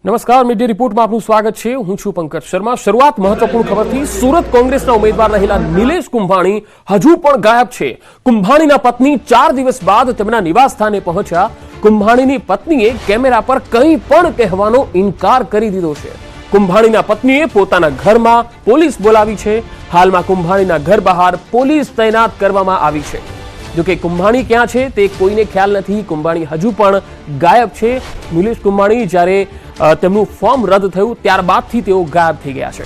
નમસ્કાર, મીડિયા રિપોર્ટમાં આપનું સ્વાગત છે। હું છું પંકજ શર્મા। શરૂઆત મહત્વપૂર્ણ ખબરથી। સુરત કોંગ્રેસના ઉમેદવાર રહેલા નિલેશ કુંભાણી હજુ પણ ગાયબ છે। કુંભાણીના પત્ની 4 દિવસ બાદ તેમના નિવાસસ્થાને પહોંચ્યા। કુંભાણીની પત્નીએ કેમેરા પર કંઈ પણ કહેવાનો ઇનકાર કરી દીધો છે। કુંભાણીના પત્નીએ પોતાના ઘરમાં પોલીસ બોલાવી છે। હાલમાં કુંભાણીના ઘર બહાર પોલીસ તૈનાત કરવામાં આવી છે। જો કે કુંભાણી ક્યાં છે તે કોઈને ખ્યાલ નથી। કુંભાણી હજુ પણ ગાયબ છે। નિલેશ કુંભાણી જ્યારે તેમનું ફોર્મ રદ થયું ત્યારબાદથી તેઓ ગાયબ થઈ ગયા છે।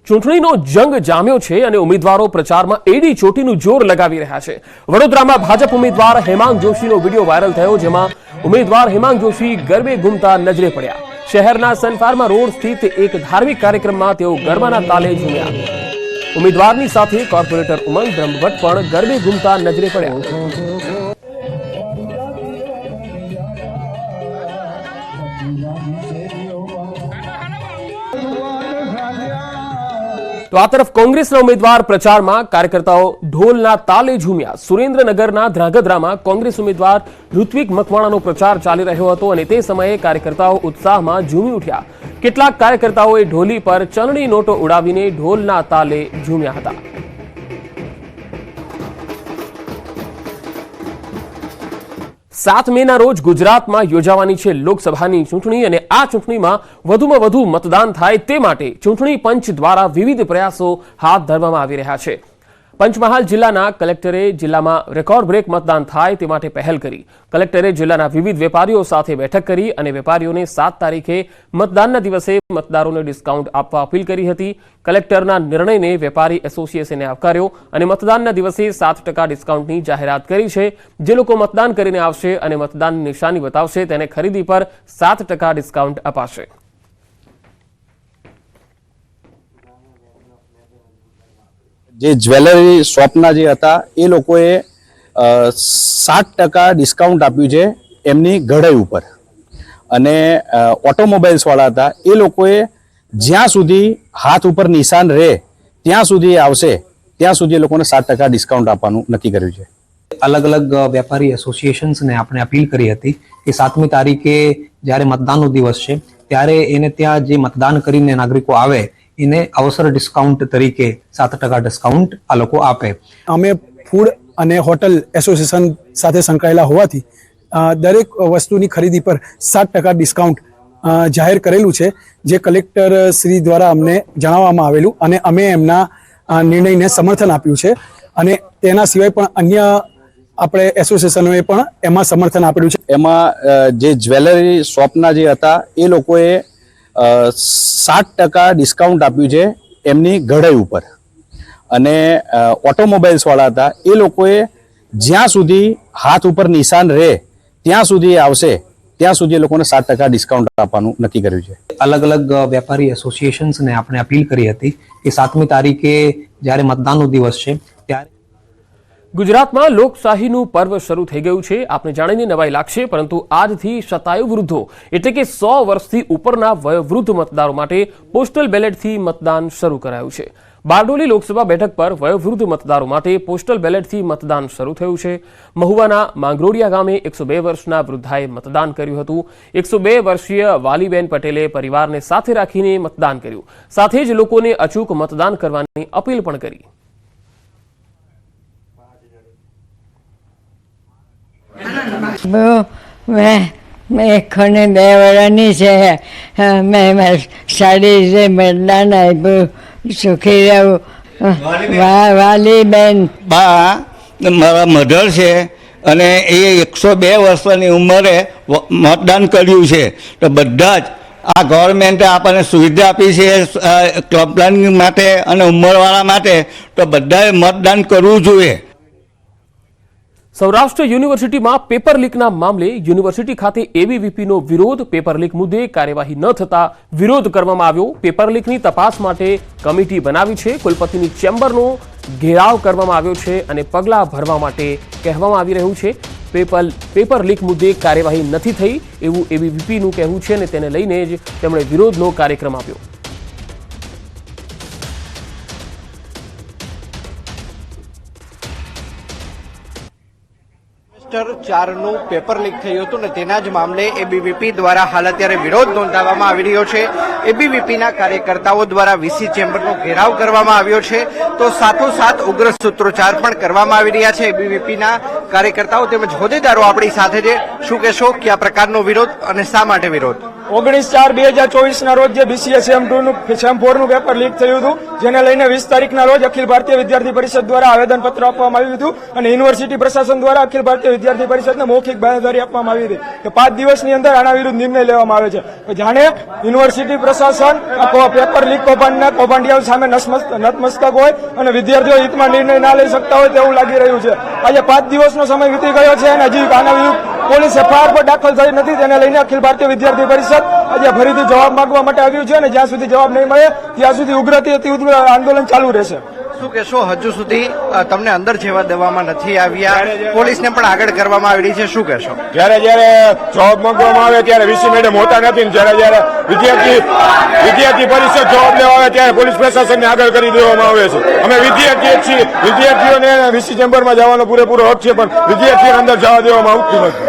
ચૂંટણીનો જંગ જામ્યો છે અને ઉમેદવારો પ્રચારમાં એડી ચોટીનું જોર લગાવી રહ્યા છે। વડોદરામાં ભાજપ ઉમેદવાર હેમાંગ જોશીનો વિડીયો વાયરલ થયો, જેમાં ઉમેદવાર હેમાંગ જોશી ગરબે ઘૂમતા નજરે પડ્યા। શહેરના સનફાર્મા રોડ સ્થિત એક ધાર્મિક કાર્યક્રમમાં તેઓ ગરબાના તાલે ઝૂમ્યા। ઉમેદવારની સાથે કોર્પોરેટર ઉમંગ બ્રહ્મભટ્ટ પણ ગરબે ઘૂમતા નજરે પડ્યા। तो आ तरफ कांग्रेसना उम्मीदवार प्रचार में कार्यकर्ताओं ढोलना ताले झूम्या। सुरेन्द्रनगरना ध्रांगध्रामां कांग्रेस उम्मीदवार ऋत्विक मकवाणानो प्रचार चाली रह्यो हतो अने ते समये कार्यकर्ताओ उत्साहमां झूमी उठ्या। કેટલાક કાર્યકર્તાઓએ ઢોલી પર ચલણી નોટો ઉડાવીને ઢોલના તાલે ઝૂમ્યા હતા। 7 મેના રોજ ગુજરાતમાં યોજાવાની છે લોકસભાની ચૂંટણી અને આ ચૂંટણીમાં વધુમાં વધુ મતદાન થાય તે માટે ચૂંટણી પંચ દ્વારા વિવિધ પ્રયાસો હાથ ધરવામાં આવી રહ્યા છે। પંચમહાલ જિલ્લાના કલેક્ટરે જિલ્લામાં રેકોર્ડ બ્રેક मतदान થાય તે માટે પહેલ કરી। કલેક્ટરે જિલ્લાના વિવિધ વેપારીઓ સાથે બેઠક કરી અને વેપારીઓને 7 તારીખે મતદાનના દિવસે મતદારોને ડિસ્કાઉન્ટ આપવા અપીલ કરી હતી। કલેક્ટરના નિર્ણયને વેપારી એસોસિએશને આવકાર્યો અને મતદાનના દિવસે 7% ડિસ્કાઉન્ટની જાહેરાત કરી છે। જે લોકો મતદાન કરીને આવશે અને મતદાનની નિશાની બતાવશે તેને ખરીદી પર 7% ડિસ્કાઉન્ટ અપાશે। જે જ્વેલરી શોપના જે હતા એ લોકોએ 7% ડિસ્કાઉન્ટ આપ્યું છે એમની ઘડાઈ ઉપર અને ઓટોમોબાઈલ્સ વાળા હતા એ લોકોએ જ્યાં સુધી હાથ ઉપર નિશાન રહે ત્યાં સુધી આવશે ત્યાં સુધી એ લોકોને 7% ડિસ્કાઉન્ટ આપવાનું નક્કી કર્યું છે। अलग अलग व्यापारी एसोसिएशन्स ने आपने अपील करी हती कि 7મી તારીખે જ્યારે મતદાનનો દિવસ છે ત્યારે એને ત્યાં જે મતદાન કરીને નાગરિકો આવે એને અવસર ડિસ્કાઉન્ટ તરીકે 7% ડિસ્કાઉન્ટ આ લોકો આપે। અમે ફૂડ અને હોટલ એસોસિએશન સાથે સંકળાયેલા હોવાથી દરેક વસ્તુની ખરીદી પર 7% ડિસ્કાઉન્ટ જાહેર કરેલું છે, જે કલેક્ટર શ્રી દ્વારા અમને જણાવવામાં આવેલું અને અમે એમના નિર્ણયને સમર્થન આપ્યું છે અને તેના સિવાય પણ અન્ય આપણે એસોસિએશનોએ પણ એમાં સમર્થન આપેલું છે। એમાં જે જ્વેલરી શોપના જે હતા એ લોકોએ 7% ડિસ્કાઉન્ટ આપ્યું છે એમની ઘડાઈ ઉપર અને ઓટોમોબાઈલ્સ વાળા હતા એ લોકોએ જ્યાં સુધી હાથ ઉપર નિશાન રહે ત્યાં સુધી આવશે ત્યાં સુધી એ લોકોને 7% ડિસ્કાઉન્ટ આપવાનું નક્કી કર્યું છે। अलग अलग व्यापारी एसोसिएशन्स ने आपने अपील करी हती कि 7મી તારીખે જ્યારે મતદાનનો દિવસ છે ત્યારે ગુજરાતમાં લોકશાહીનું પર્વ શરૂ થઈ ગયું છે। આપને જાણીને નવાઈ લાગશે, પરંતુ આજથી શતાયુ વૃદ્ધો એટલે કે 100 વર્ષથી ઉપરના વયોવૃદ્ધ મતદારો માટે પોસ્ટલ બેલેટથી મતદાન શરૂ કરાયું છે। બારડોલી લોકસભા બેઠક પર વયોવૃદ્ધ મતદારો માટે પોસ્ટલ બેલેટથી મતદાન શરૂ થયું છે। મહુવાના માંગરોડિયા ગામે 102 વર્ષના વૃદ્ધાએ મતદાન કર્યું હતું। 102 વર્ષીય વાલીબેન પટેલે પરિવારને સાથે રાખીને મતદાન કર્યું। સાથે જ લોકોને અચૂક મતદાન કરવાની અપીલ પણ કરી। मैं 102 વર્ષની છે। મેં સારી રીતે મતદાન આપ્યું। સુખી રહું। વાલીબેન બા મારા મધર છે અને એ 102 વર્ષની ઉંમરે મતદાન કર્યું છે। તો બધા જ આ ગવર્મેન્ટે આપણને સુવિધા આપી છે ક્લબ પ્લાનિંગ માટે અને ઉંમરવાળા માટે, તો બધાએ મતદાન કરવું જોઈએ। સૌરાષ્ટ્ર યુનિવર્સિટીમાં પેપર લીકના મામલે યુનિવર્સિટી ખાતે એબીવીપીનો વિરોધ। પેપર લીક મુદ્દે કાર્યવાહી ન થતા વિરોધ કરવામાં આવ્યો। પેપર લીકની તપાસ માટે કમિટી બનાવી છે। કુલપતિની ચેમ્બરનો ઘેરાવ કરવામાં આવ્યો છે અને પગલાં ભરવા માટે કહેવામાં આવી રહ્યું છે। પેપર લીક મુદ્દે કાર્યવાહી નથી થઈ એવું એબીવીપીનું કહેવું છે અને તેને લઈને જ તેમણે વિરોધનો કાર્યક્રમ આપ્યો। સેમેસ્ટર 4નું પેપર લીક થયું હતું ને તેના જ મામલે એબીવીપી દ્વારા હાલ અત્યારે વિરોધ નોંધાવવામાં આવી રહ્યો છે. એબીવીપીના કાર્યકર્તાઓ દ્વારા વીસી ચેમ્બરનો ઘેરાવ કરવામાં આવ્યો છે, તો સાથોસાથ ઉગ્ર સૂત્રોચ્ચાર પણ કરવામાં આવી રહ્યા છે. એબીવીપીના કાર્યકર્તાઓ તેમજ હોદ્દેદારો આપણી સાથે છે. શું કહેશો, કયા પ્રકારનો વિરોધ અને શા માટે વિરોધ? 19/4/2024 ના રોજ જે બીસીએ સેમ 4 નું પેપર લીક થયું હતું, જેને લઈને 20 તારીખના રોજ અખિલ ભારતીય વિદ્યાર્થી પરિષદ દ્વારા આવેદનપત્ર આપવામાં આવ્યું હતું અને યુનિવર્સિટી પ્રશાસન દ્વારા અખિલ ભારતીય વિદ્યાર્થી પરિષદને મૌખિક બાંહેધરી આપવામાં આવી હતી કે 5 દિવસની અંદર આના વિરુદ્ધ નિર્ણય લેવામાં આવે છે. જાણે યુનિવર્સિટી પ્રશાસન પેપર લીક કૌભાંડિયાઓ સામે નતમસ્તક હોય અને વિદ્યાર્થીઓ હિતમાં નિર્ણય ના લઈ શકતા હોય તેવું લાગી રહ્યું છે. આજે 5 દિવસનો સમય વીતી ગયો છે અને હજી આના વિરુદ્ધ પોલીસ એફઆઈઆર પર દાખલ થઈ નથી. તેને લઈને અખિલ ભારતીય વિદ્યાર્થી પરિષદ આજે ફરીથી જવાબ માંગવા માટે આવ્યું છે અને જ્યાં સુધી જવાબ નહીં મળે ત્યાં સુધી ઉગ્રથી અતિ ઉગ્ર આંદોલન ચાલુ રહેશે. શું કહેશો, હજુ સુધી તમને અંદર જવા દેવામાં નથી આવ્યા, પોલીસને પણ આગળ કરવામાં આવી રહી છે, શું કહેશો? જયારે જવાબ માંગવામાં આવે ત્યારે વીસી મેડમ હોતા નથી, જયારે વિદ્યાર્થી પરિષદ જવાબ લેવા આવે ત્યારે પોલીસ પ્રશાસનને આગળ કરી દેવામાં આવે છે. અમે વિદ્યાર્થી છીએ, વિદ્યાર્થીઓને વીસી ચેમ્બરમાં જવાનો પૂરેપૂરો હક છે, પણ વિદ્યાર્થીઓને અંદર જવા દેવામાં આવતું નથી.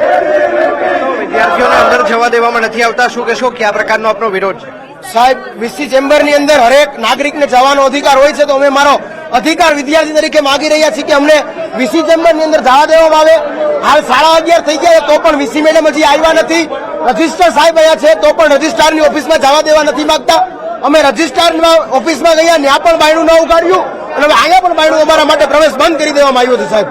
વિદ્યાર્થીઓને અંદર જવા દેવામાં નથી આવતા, શું કહેશો, કયા પ્રકારનો આપનો વિરોધ છે? સાહેબ, વીસી ચેમ્બરની અંદર હરેક નાગરિકને જવાનો અધિકાર હોય છે, તો અમે મારો અધિકાર વિદ્યાર્થી તરીકે માગી રહ્યા છીએ કે અમને વીસી ચેમ્બરની અંદર જવા દેવામાં આવે. હાલ 11:30 થઈ ગયા તો પણ વીસી મેડમ હજી આવ્યા નથી. રજિસ્ટ્રાર સાહેબ આવ્યા છે તો પણ રજિસ્ટ્રારની ઓફિસમાં જવા દેવા નથી માંગતા. અમે રજિસ્ટ્રાર ઓફિસમાં ગયા, ત્યાં પણ બાયણું ન ઉગાડ્યું અને હવે અહીંયા પણ બાયણું અમારા માટે પ્રવેશ બંધ કરી દેવામાં આવ્યો છે. સાહેબ,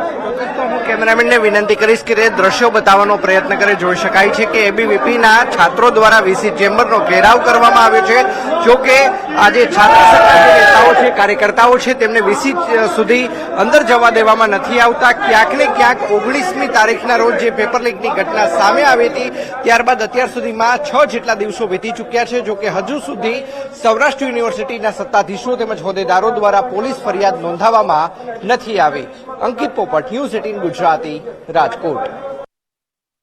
હું કેમેરામેનને વિનંતી કરીશ કે તે દ્રશ્યો બતાવવાનો પ્રયત્ન કરે. જોઈ શકાય છે કે એબીવીપીના છાત્રો દ્વારા વીસી ચેમ્બરનો ઘેરાવ કરવામાં આવ્યો છે. જો કે આજે છાત્ર સંઘના જે નેતાઓ છે, કાર્યકર્તાઓ છે, તેમને વીસી સુધી અંદર જવા દેવામાં નથી આવતા. ક્યાંક ને ક્યાંક 19મી તારીખના રોજ જે પેપર લીકની ઘટના સામે આવી હતી, ત્યારબાદ અત્યાર સુધીમાં 6 જેટલા દિવસો વીતી ચૂક્યા છે. જો કે હજુ સુધી સૌરાષ્ટ્ર યુનિવર્સિટીના સત્તાધીશો તેમજ હોદ્દેદારો દ્વારા પોલીસ ફરિયાદ નોંધાવવામાં નથી આવી. અંકિત પોપટ, ન્યૂઝ 18 ગુજરાતી, રાજકોટ.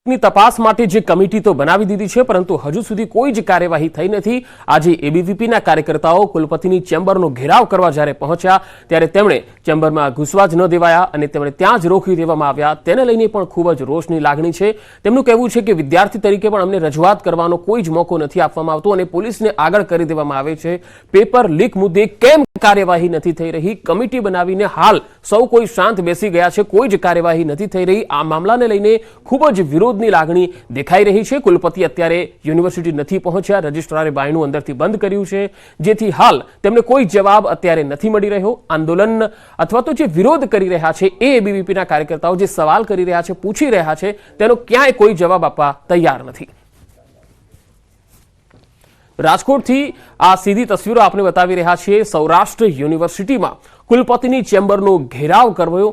ની તપાસ માટે જે કમિટી તો બનાવી દીધી છે, પરંતુ હજુ સુધી કોઈ જ કાર્યવાહી થઈ નથી. આજે એબીવીપીના કાર્યકર્તાઓ કુલપતિની ચેમ્બરનો ઘેરાવ કરવા જ્યારે પહોંચ્યા ત્યારે તેમણે ચેમ્બરમાં ઘૂસવા જ ન દેવાયા અને તેમણે ત્યાં જ રોકી દેવામાં આવ્યા. તેને લઈને પણ ખૂબ જ રોષની લાગણી છે. તેમનું કહેવું છે કે વિદ્યાર્થી તરીકે પણ અમને રજૂઆત કરવાનો કોઈ જ મોકો નથી આપવામાં આવતો અને પોલીસને આગળ કરી દેવામાં આવે છે. પેપર લીક મુદ્દે કેમ કાર્યવાહી નથી થઈ રહી? કમિટી બનાવીને હાલ સૌ કોઈ શાંત બેસી ગયા છે, કોઈ જ કાર્યવાહી નથી થઈ રહી. આ મામલાને લઈને ખૂબ જ વિરોધની લાગણી દેખાઈ રહી છે. કુલપતિ અત્યારે યુનિવર્સિટી નથી પહોંચ્યા, રજિસ્ટ્રારે બાયણું અંદરથી બંધ કર્યું છે, જેથી હાલ તેમને કોઈ જવાબ અત્યારે નથી મળી રહ્યો. આંદોલન અથવા તો જે વિરોધ કરી રહ્યા છે એ એબીવીપીના કાર્યકર્તાઓ જે સવાલ કરી રહ્યા છે, પૂછી રહ્યા છે, તેનો ક્યાંય કોઈ જવાબ આપવા તૈયાર નથી. રાજકોટથી આ સીધી તસવીરો આપણે બતાવી રહ્યા છીએ. સૌરાષ્ટ્ર યુનિવર્સિટીમાં કુલપતિની ચેમ્બરનો ઘેરાવ કર્યો.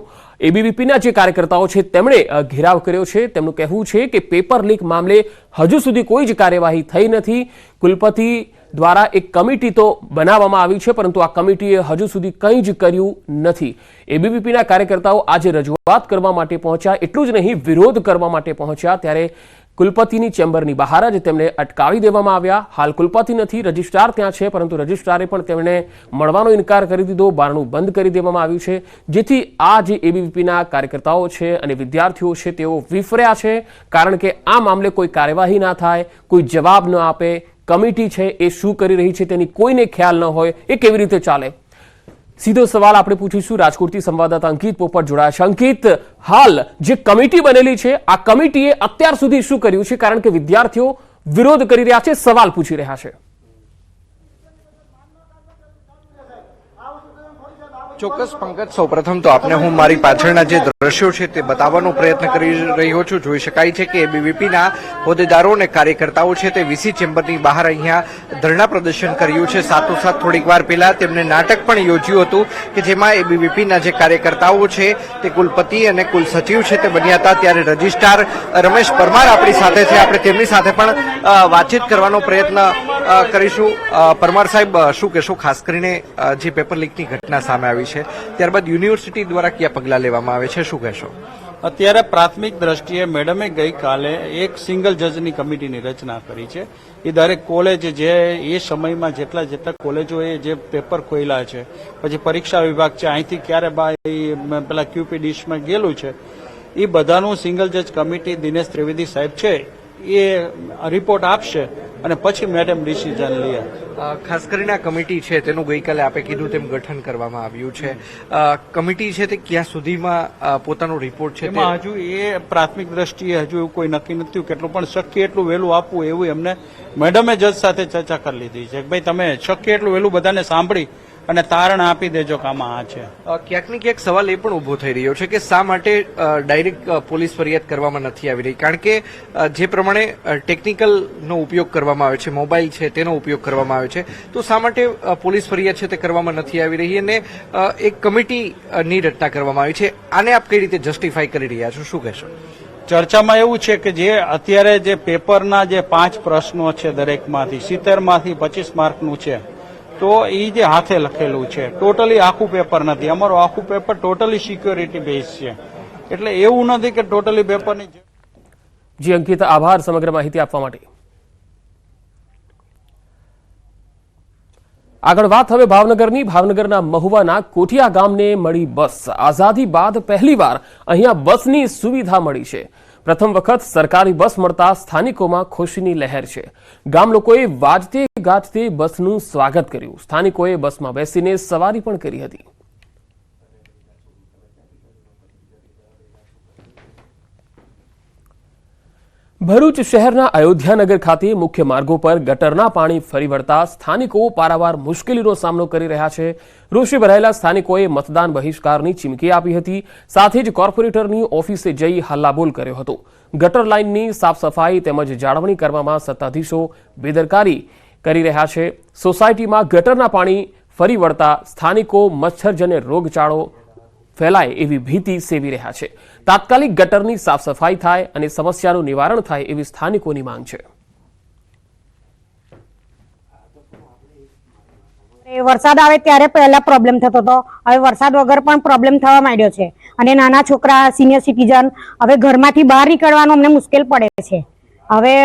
એબીવીપીના જે કાર્યકર્તાઓ છે તેમણે ઘેરાવ કર્યો છે. તેમનું કહેવું છે કે પેપર લીક મામલે હજુ સુધી કોઈ જ કાર્યવાહી થઈ નથી. કુલપતિ દ્વારા એક કમિટી તો બનાવવામાં આવી છે, પરંતુ આ કમિટીએ હજુ સુધી કંઈ જ કર્યું નથી. એબીવીપીના કાર્યકર્તાઓ આજે રજૂઆત કરવા માટે પહોંચ્યા, એટલું જ નહીં વિરોધ કરવા માટે પહોંચ્યા ત્યારે કુલપતિની ચેમ્બરની બહાર જ તેમને અટકાવી દેવામાં આવ્યા. હાલ કુલપતિ નથી, રજિસ્ટ્રાર ત્યાં છે, પરંતુ રજિસ્ટ્રારે પણ તેમને મળવાનો ઇનકાર કરી દીધો, બારણું બંધ કરી દેવામાં આવ્યું છે, જેથી આ જે એબીવીપીના કાર્યકર્તાઓ છે અને વિદ્યાર્થીઓ છે તેઓ વિફર્યા છે. કારણ કે આ મામલે કોઈ કાર્યવાહી ના થાય, કોઈ જવાબ ન આપે, કમિટી છે એ શું કરી રહી છે તેની કોઈને ખ્યાલ ન હોય, એ કેવી રીતે ચાલે? સીધો સવાલ આપણે પૂછીશું. રાજકોટથી સંવાદદાતા અંકિત પોપટ જોડાયા છે. અંકિત, હાલ જે કમિટી બનેલી છે આ કમિટીએ અત્યાર સુધી શું કર્યું છે? કારણ કે વિદ્યાર્થીઓ વિરોધ કરી રહ્યા છે, સવાલ પૂછી રહ્યા છે. ચોક્કસ પંકજ, સૌપ્રથમ તો આપને હું મારી પાછળના જે દ્રશ્યો છે તે બતાવવાનો પ્રયત્ન કરી રહ્યો છું. જોઈ શકાય છે કે એબીવીપીના હોદ્દેદારો અને કાર્યકર્તાઓ છે તે વીસી ચેમ્બરની બહાર અહીંયા ધરણા પ્રદર્શન કર્યું છે. સાથોસાથ થોડીક વાર પહેલા તેમણે નાટક પણ યોજ્યું હતું કે જેમાં એબીવીપીના જે કાર્યકર્તાઓ છે તે કુલપતિ અને કુલસચિવ છે તે બન્યા હતા. ત્યારે રજિસ્ટ્રાર રમેશ પરમાર આપણી સાથે છે, આપણે તેમની સાથે પણ વાતચીત કરવાનો પ્રયત્ન કરીશું. પરમાર સાહેબ, શું કહેશો ખાસ કરીને જે પેપર લીકની ઘટના સામે આવી છે, ત્યારબાદ યુનિવર્સિટી દ્વારા કયા પગલાં લેવામાં આવે છે, શું કહેશો? અત્યારે પ્રાથમિક દ્રષ્ટિએ મેડમે ગઈકાલે એક સિંગલ જજની કમિટીની રચના કરી છે. એ દરેક કોલેજ જે એ સમયમાં જેટલા કોલેજોએ જે પેપર ખોલ્યા છે, પછી પરીક્ષા વિભાગ છે, અહીંથી ક્યારે પેલા ક્યુપી ડિશમાં ગયેલું છે, એ બધાનું સિંગલ જજ કમિટી દિનેશ ત્રિવેદી સાહેબ છે એ રિપોર્ટ આપશે અને પછી મેડમ ડિસિઝન લે. ખાસ કરીને આ કમિટી છે તેનું ગઈકાલે આપે કીધું તેમ ગઠન કરવામાં આવ્યું છે. કમિટી છે તે ક્યાં સુધીમાં પોતાનો રિપોર્ટ છે એમાં હજુ એ પ્રાથમિક દ્રષ્ટિએ હજુ એવું કોઈ નક્કી નથી થયું કેટલું પણ શક્ય એટલું વહેલું આપવું એવું એમને મેડમે જજ સાથે ચર્ચા કરી લીધી છે કે ભાઈ તમે શક્ય એટલું વહેલું બધાને સાંભળી અને તારણ આપી દેજો કે આમાં આ છે. ક્યાંક ને ક્યાંક સવાલ એ પણ ઉભો થઈ રહ્યો છે કે શા માટે ડાયરેક્ટ પોલીસ ફરિયાદ કરવામાં નથી આવી રહી, કારણ કે જે પ્રમાણે ટેકનિકલનો ઉપયોગ કરવામાં આવે છે, મોબાઈલ છે તેનો ઉપયોગ કરવામાં આવે છે, તો શા માટે પોલીસ ફરિયાદ છે તે કરવામાં નથી આવી રહી અને એક કમિટીની રચના કરવામાં આવી છે? આને આપ કઈ રીતે જસ્ટિફાઈ કરી રહ્યા છો, શું કહેશો? ચર્ચામાં એવું છે કે જે અત્યારે જે પેપરના જે 5 પ્રશ્નો છે દરેકમાંથી 70 માંથી 25 માર્કનું છે, તો એ જે હાથે લખેલું છે ટોટલી આખું પેપર નથી. અમારું આખું પેપર ટોટલી સિક્યોરિટી બેઝ છે, એટલે એવું નથી કે ટોટલી પેપરની. જી અંકિત, આભાર સમગ્ર માહિતી આપવા માટે. આગળ વાત હવે ભાવનગરની. ભાવનગરના મહુવાના કોઠિયા ગામને મળી બસ. આઝાદી બાદ પહેલીવાર અહીંયા બસની સુવિધા મળી છે. પ્રથમ વખત સરકારી બસ મળતા સ્થાનિકોમાં ખુશીની લહેર છે. ગામ લોકોએ વાજતે ગાજતે બસનું સ્વાગત કર્યું. સ્થાનિકોએ બસમાં બેસીને સવારી પણ કરી હતી. ભરૂચ શહેરના અયોધ્યાનગર ખાતે મુખ્ય માર્ગો પર ગટરના પાણી ફરી વળતા સ્થાનિકો પારાવાર મુશ્કેલીનો સામનો કરી રહ્યા છે. રોષે ભરાયેલા સ્થાનિકોએ મતદાન બહિષ્કારની ચીમકી આપી હતી. સાથે જ કોર્પોરેટરની ઓફિસે જઈ હલ્લાબોલ કર્યો હતો. ગટર લાઇનની સાફ સફાઈ તેમજ જાળવણી કરવામાં સત્તાધીશો બેદરકારી કરી રહ્યા છે. સોસાયટીમાં ગટરના પાણી ફરી વળતા સ્થાનિકો મચ્છરજન્ય રોગચાળો ફેલાય એવી ભીતિ સેવી રહ્યા છે. તાત્કાલિક ગટરની સાફ સફાઈ થાય અને સમસ્યાનું નિવારણ થાય એવી સ્થાનિકોની માંગ છે. વરસાદ આવે ત્યારે પહેલા પ્રોબ્લેમ થતો હતો, હવે વરસાદ વગર પણ પ્રોબ્લેમ થવા માંડ્યો છે અને નાના છોકરા, સિનિયર સિટીઝન હવે ઘરમાંથી બહાર નીકળવાનું અમને મુશ્કેલ પડે છે. હવે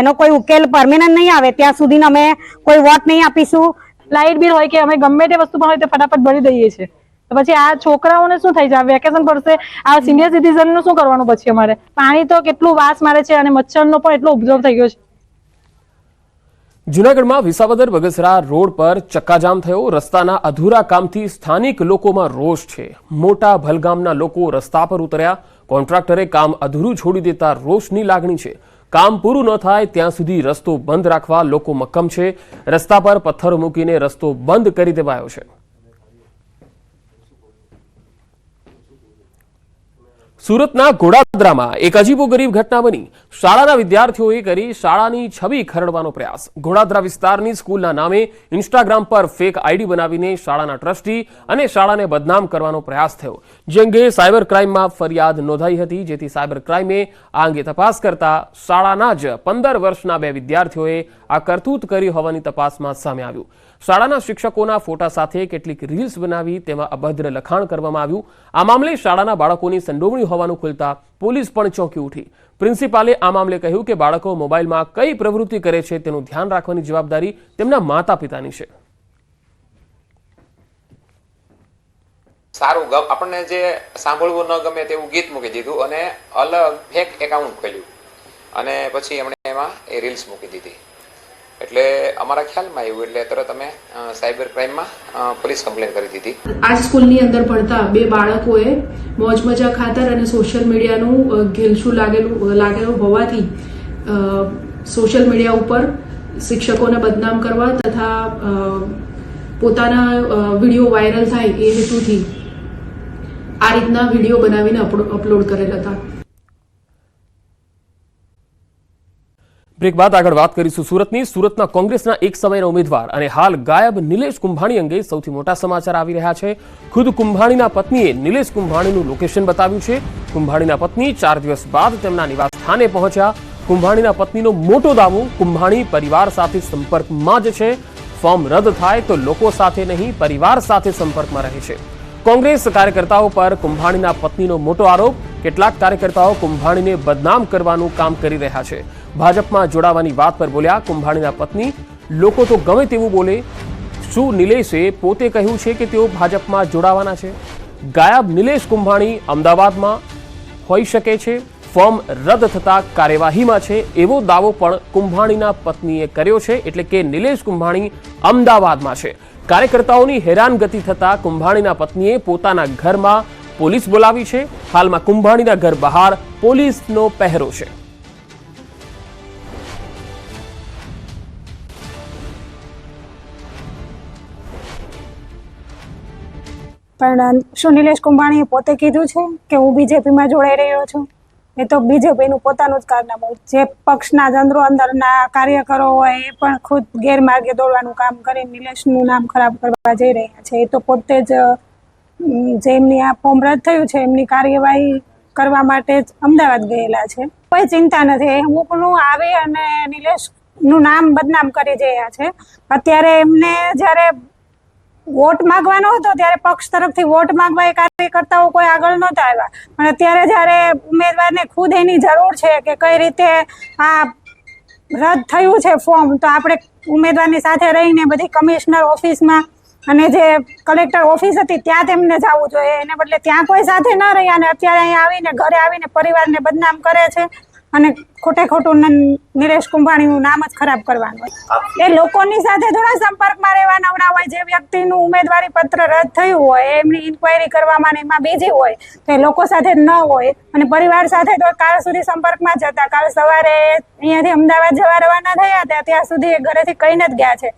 એનો કોઈ ઉકેલ પરમેનન્ટ નહીં આવે ત્યાં સુધી અમે કોઈ વોટ નહીં આપીશું. લાઇટ બિલ હોય કે અમે ગમે તે વસ્તુ પણ હોય તે ફટાફટ ભરી દઈએ છીએ. પછી આ છોકરાઓને શું થાય છે? આ વેકેશન પડશે, આ સિનિયર સિટીઝન નું શું કરવાનું? પછી અમારે પાણી તો કેટલું વાસ મારે છે અને મચ્છરનો પણ એટલો ઉપદ્રવ થઈ ગયો છે. જૂનાગઢમાં વિસાવદર બગસરા રોડ પર ચક્કાજામ થયો. રસ્તાના અધૂરા કામથી સ્થાનિક લોકોમાં રોષ છે. મોટા ભલગામના લોકો રસ્તા પર ઉતર્યા. કોન્ટ્રાક્ટરે કામ અધૂરું છોડી દેતા રોષની લાગણી છે. કામ પૂરું ન થાય ત્યાં સુધી રસ્તો બંધ રાખવા લોકો મક્કમ છે. રસ્તા પર પથ્થરો મૂકીને રસ્તો બંધ કરી દેવાયો છે. સુરતના ઘોડાદરામાં એક અજીબોગરીબ ઘટના બની. શાળાના વિદ્યાર્થીઓએ કરી શાળાની છબી ખરડવાનો પ્રયાસ. ઘોડાદરા વિસ્તારની સ્કૂલના નામે ઇન્સ્ટાગ્રામ પર ફેક આઈડી બનાવીને શાળાના ટ્રસ્ટી અને શાળાને બદનામ કરવાનો પ્રયાસ થયો. જે અંગે સાયબર ક્રાઇમમાં ફરિયાદ નોંધાઈ હતી, જેથી સાયબર ક્રાઇમે આ અંગે તપાસ કરતા શાળાના જ 15 વર્ષના 2 વિદ્યાર્થીઓએ આ કરતૂત કરી હોવાની તપાસમાં સામે આવ્યું. શાળાના શિક્ષકોના ફોટા સાથે કેટલીક રીલ્સ બનાવી તેમાં અભદ્ર લખાણ કરવામાં આવ્યું. આ મામલે શાળાના બાળકોની સંડોવણી હોવાનું ખુલતા પોલીસ પણ ચોંકી ઉઠી. પ્રિન્સિપાલે આ મામલે કહ્યું કે બાળકો મોબાઈલમાં કઈ પ્રવૃત્તિ કરે છે તેનું ધ્યાન રાખવાની જવાબદારી તેમના માતા પિતાની છે. સારું આપણને જે સાંભળવું ન ગમે તેવું ગીત મૂકી દીધું અને અલગ ફેક એકાઉન્ટ ખોલ્યું અને પછી એમણે એમાં એ રીલ્સ મૂકી દીધી. એટલે અમારા ખ્યાલમાં આવ્યું એટલે તરત અમે સાયબર ક્રાઇમમાં પોલીસ કમ્પ્લેન કરી દીધી. આ સ્કૂલની અંદર ભણતા 2 બાળકોએ મોજ મજા ખાતર અને સોશિયલ મીડિયાનું ઘેલછું લાગેલું હોવાથી સોશિયલ મીડિયા ઉપર શિક્ષકોને બદનામ કરવા તથા પોતાના વિડીયો વાયરલ થાય એ હેતુથી આ રીતના વિડીયો બનાવીને અપલોડ કરેલ હતા. બ્રેક બાદ આગળ વાત કરીશું સુરતની. સુરતના કોંગ્રેસના એક સમયના ઉમેદવાર અને હાલ ગાયબ નિલેશ કુંભાણી અંગે સૌથી મોટા સમાચાર આવી રહ્યા છે. ખુદ કુંભાણીના પત્નીએ નિલેશ કુંભાણીનું લોકેશન બતાવ્યું છે. કુંભાણીના પત્ની 4 દિવસ બાદ તેમના નિવાસ સ્થાને પહોંચ્યા. કુંભાણીના પત્નીનો મોટો દાવો, કુંભાણી પરિવાર સાથે સંપર્કમાં જ છે. ફોર્મ રદ થાય તો લોકો સાથે નહીં, પરિવાર સાથે સંપર્કમાં રહે છે. કોંગ્રેસ કાર્યકર્તાઓ પર કુંભાણીના પત્નીનો મોટો આરોપ. કેટલાક કાર્યકર્તાઓ કુંભાણીને બદનામ કરવાનું કામ કરી રહ્યા છે. ભાજપમાં જોડાવાની વાત પર બોલ્યા કુંભાણીના પત્ની, લોકો તો ગમે તેવું બોલે. શું નિલેશે પોતે કહ્યું છે કે તેઓ ભાજપમાં જોડાવાના છે? ગાયબ નિલેશ કુંભાણી અમદાવાદમાં હોઈ શકે છે. ફોર્મ રદ થતા કાર્યવાહીમાં છે એવો દાવો પણ કુંભાણીના પત્નીએ કર્યો છે. એટલે કે નિલેશ કુંભાણી અમદાવાદમાં છે. કાર્યકર્તાઓની હેરાનગતિ થતા કુંભાણીના પત્નીએ પોતાના ઘરમાં પોલીસ બોલાવી છે. હાલમાં કુંભાણીના ઘર બહાર પોલીસનો પહેરો છે. પણ શું નિલેશ કુંભાણીએ પોતે કીધું છે કે હું બીજેપીમાં જોડાઈ રહ્યો છું? એ તો બીજેપીનું પોતાનું જ કારનામું. જે પક્ષના અંદરો અંદરના કાર્યકરો હોય એ પણ ખુદ ગેરમાર્ગે દોડવાનું કામ કરી નિલેશનું નામ ખરાબ કરવા જઈ રહ્યા છે. એ તો પોતે જ જે એમની આ ફોર્મ રદ થયું છે એમની કાર્યવાહી કરવા માટે જ અમદાવાદ ગયેલા છે. કોઈ ચિંતા નથી. અમુકનું આવી અને નિલેશનું નામ બદનામ કરી રહ્યા છે. અત્યારે એમને જ્યારે વોટ માંગવાનો હતો ત્યારે પક્ષ તરફથી વોટ માંગવા એ કાર્યકર્તાઓ કોઈ આગળ નહોતા આવ્યા. પણ અત્યારે જ્યારે ઉમેદવારને ખુદ એની જરૂર છે કે કઈ રીતે આ રદ થયું છે ફોર્મ, તો આપણે ઉમેદવારની સાથે રહીને બધી કમિશનર ઓફિસમાં અને જે કલેક્ટર ઓફિસ હતી ત્યાં તેમને જવું જોઈએ. એને બદલે ત્યાં કોઈ સાથે ન રહ્યા અને અત્યારે અહીંયા આવીને ઘરે આવીને પરિવારને બદનામ કરે છે અને ખોટે ખોટું નિલેશ કુંભાણીનું નામ જ ખરાબ કરવાનું હોય. એ લોકોની સાથે થોડા સંપર્કમાં રહેવા નવરા હોય. જે વ્યક્તિનું ઉમેદવારી પત્ર રદ થયું હોય એમની ઇન્ક્વાયરી કરવામાં એમાં બીજી હોય તો એ લોકો સાથે ન હોય અને પરિવાર સાથે તો કાલ સુધી સંપર્કમાં જ હતા. કાલ સવારે અહીંયાથી અમદાવાદ જવા રવાના થયા હતા ત્યાં સુધી એ ઘરેથી કહીને જ ગયા છે.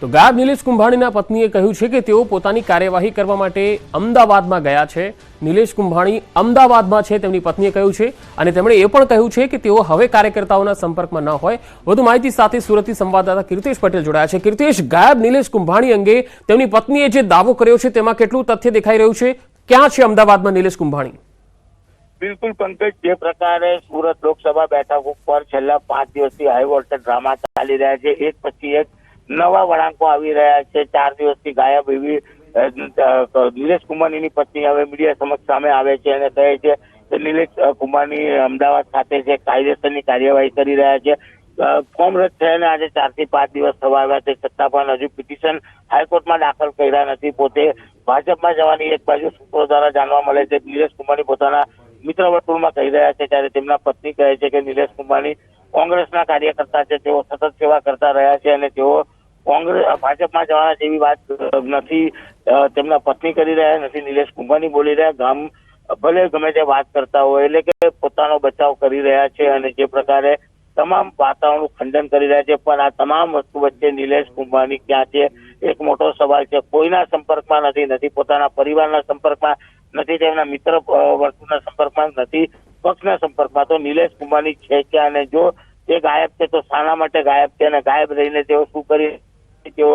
તો ગાયબ નિલેશ કુંભાણીના પત્નીએ કહ્યું છે કે તેઓ પોતાની કાર્યવાહી કરવા માટે અમદાવાદમાં ગયા છે. નિલેશ કુંભાણી અમદાવાદમાં છે તેમની પત્નીએ કહ્યું છે અને તેમણે એ પણ કહ્યું છે કે તેઓ હવે કાર્યકર્તાઓના સંપર્કમાં ન હોય. વધુ માહિતી સાથે સુરતથી સંવાદદાતા કીર્તેશ પટેલ જોડાયા છે. કીર્તેશ, ગાયબ નિલેશ કુંભાણી અંગે તેમની પત્નીએ જે દાવો કર્યો છે તેમાં કેટલું તથ્ય દેખાઈ રહ્યું છે? ક્યાં છે અમદાવાદમાં નિલેશ કુંભાણી? બિલકુલ પંકજ, જે પ્રકારે સુરત લોકસભા બેઠક ઉપર છેલ્લા 5 દિવસથી હાઈ વોલ્ટેજ ડ્રામા ચાલી રહ્યા છે, એક પછી એક નવા વળાંકો આવી રહ્યા છે. 4 દિવસથી ગાયબ એવી નિલેશ કુંભાણીની પત્ની હવે મીડિયા સમક્ષ સામે આવે છે અને કહે છે કે નિલેશ કુંભાણી અમદાવાદ ખાતે છે કાયદેસરની કાર્યવાહી કરી રહ્યા છે. ફોર્મ રદ થયાને આજે 4 થી 5 દિવસ થવા આવ્યા તે છતાં પણ હજુ પિટિશન હાઈકોર્ટમાં દાખલ કર્યા નથી. પોતે ભાજપમાં જવાની એક બાજુ સૂત્રો દ્વારા જાણવા મળે છે. નિલેશ કુંભાણી પોતાના મિત્ર વર્તુળમાં કહી રહ્યા છે ત્યારે તેમના પત્ની કહે છે કે નિલેશ કુંભાણી કોંગ્રેસના કાર્યકર્તા છે. તેઓ સતત સેવા કરતા રહ્યા છે અને તેઓ ભાજપમાં જવાના જેવી વાત નથી તેમના પત્ની કરી રહ્યા, નથી નિલેશ કુંભાણી બોલી રહ્યા. ગામ ભલે ગમે તે વાત કરતા હોય એટલે કે પોતાનો બચાવ કરી રહ્યા છે અને જે પ્રકારે તમામ વાર્તાઓનું ખંડન કરી રહ્યા છે. પણ આ તમામ વસ્તુ વચ્ચે નિલેશ કુંભાણી ક્યાં છે એક મોટો સવાલ છે. કોઈના સંપર્કમાં નથી, પોતાના પરિવારના સંપર્કમાં નથી, તેમના મિત્ર વર્તુળના સંપર્કમાં નથી, પક્ષના સંપર્કમાં. તો નિલેશ કુંભાણી છે ક્યાં? અને જો તે ગાયબ છે તો શાના માટે ગાયબ છે અને ગાયબ રહીને તેઓ શું કરી? તેઓ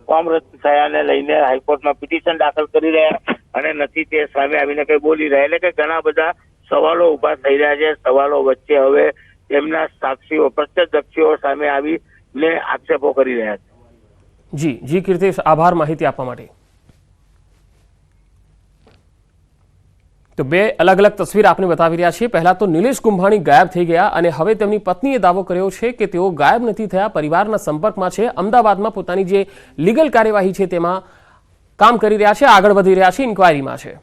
ફોર્મ રદ થયાને લઈને હાઈકોર્ટમાં પિટિશન દાખલ કરી રહ્યા અને નથી તે સામે આવીને કઈ બોલી રહ્યા. એટલે કે ઘણા બધા સવાલો ઉભા થઈ રહ્યા છે. સવાલો વચ્ચે હવે તેમના સાક્ષીઓ, પ્રત્યક્ષદર્શીઓ સામે આવીને આક્ષેપો કરી રહ્યા છે. જી કીર્તેશ, આભાર માહિતી આપવા માટે. તો બે અલગ અલગ તસવીર આપને બતાવી રહ્યા છીએ. પહેલા તો નિલેશ કુંભાણી ગાયબ થઈ ગયા અને હવે તેમની પત્નીએ દાવો કર્યો છે કે તેઓ ગાયબ નથી થયા, પરિવારના સંપર્કમાં છે, અમદાવાદમાં પોતાની જે લીગલ કાર્યવાહી છે તેમાં કામ કરી રહ્યા છે, આગળ વધી રહ્યા છે, ઇન્ક્વાયરીમાં છે.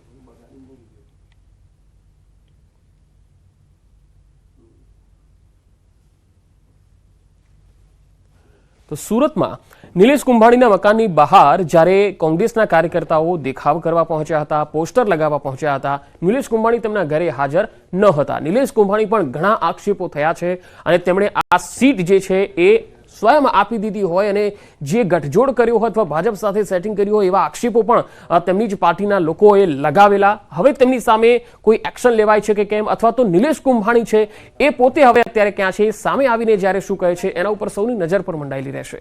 તો સુરતમાં નિલેશ કુંભાણીના મકાનની બહાર જ્યારે કોંગ્રેસના કાર્યકર્તાઓ દેખાવ કરવા પહોંચ્યા હતા, પોસ્ટર લગાવવા પહોંચ્યા હતા, નિલેશ કુંભાણી તેમના ઘરે હાજર ન હતા. નિલેશ કુંભાણી પણ ઘણા આક્ષેપો થયા છે અને તેમણે આ સીટ જે છે એ સ્વયં આપી દીધી હોય અને જે ગઠજોડ કર્યો હોય અથવા ભાજપ સાથે સેટિંગ કર્યું હોય એવા આક્ષેપો પણ તેમની જ પાર્ટીના લોકોએ લગાવેલા. હવે તેમની સામે કોઈ એક્શન લેવાય છે કે કેમ, અથવા તો નિલેશ કુંભાણી છે એ પોતે હવે અત્યારે ક્યાં છે, સામે આવીને જ્યારે શું કહે છે એના ઉપર સૌની નજર પર મંડાયેલી રહેશે.